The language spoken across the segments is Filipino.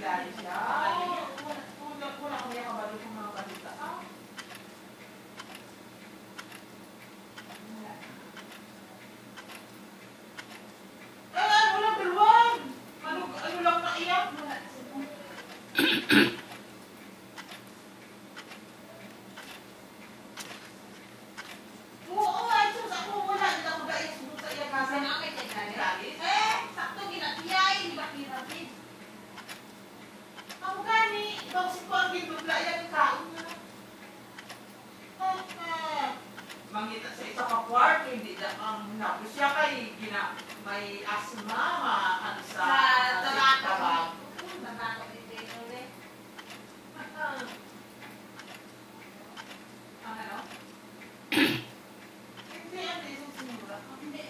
Naglayo siya. Wala kami kabalo ng mga balita. Wala beruan. Ano lang na iyak? Oo, ay sus ako wala din ako dahil subok sa iya kasi na kay Tigres. Sakto ginatiyay, di ba kinatid? Ako gani, daw si Corvin bigla yan kaon na. Mangita sa isa ka kwarto, hindi na ang napos siya kay may asma, ano sa tabak. Tabak din ulit. Ano? Hindi, ano yung sinura? Hindi.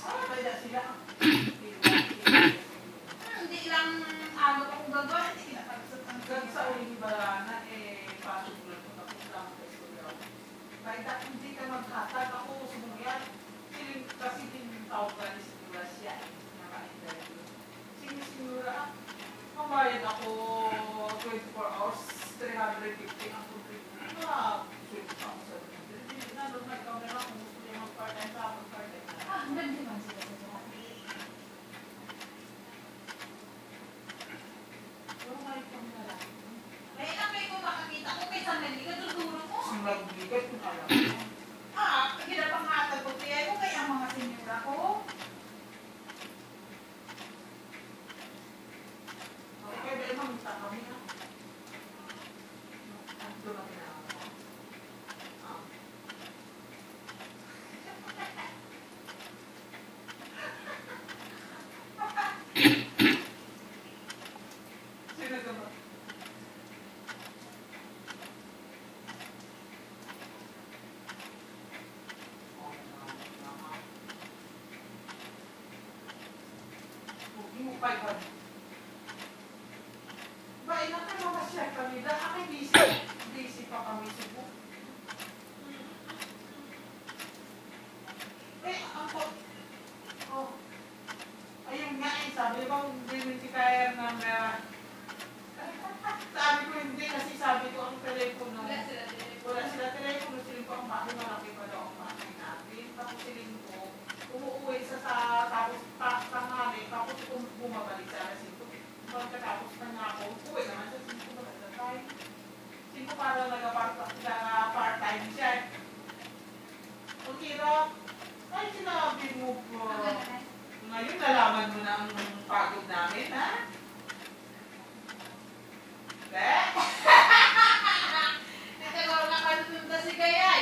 Kaya sila. Hindi lang ano kung gagawin, hindi kinapagsatanggap sa uling barana, possible ko na kung lang sa istorya. Kaya hindi ka maghatag ako, sumuyan. Kasi din tawag ka ni Sinura siya, naka-interview. Sinura, mamayad ako 24 hours, 350 ang contribute. Sweet ako sa hindi na, doon nagkaw na lang kung gusto niya mag-part-time pa, mag-part-time na. Hindi man sila sa lahat. Kaya na kayo makakita ko kay Sanali ka tuturo ko. Ang nagbigat kung alam mo. Ginapanghatag ko kaya ko kaya mga senyora ko. Okay, dahil mamita kami na. Ang doon na Baik na kayo mag-share kami na aking busy pa kami Cebu. Ayun nga sabi ko hindi kaya ng sabi ko hindi kasi sabi ko ang telepono wala sila telepono siling ko ang bakit malaki pa daw ang bakit natin tapos siling ko umuuwi sa tapos tanghali tapos kung bumabalik sa alas 5 pagkatapos na nga ako uwi naman sa 5 magkatay 5 para nag-part-time siya ang hirap ay sinabi mo po ngayon nalaman mo na ang pagod namin ha Teka, wala ka nunta si Gayay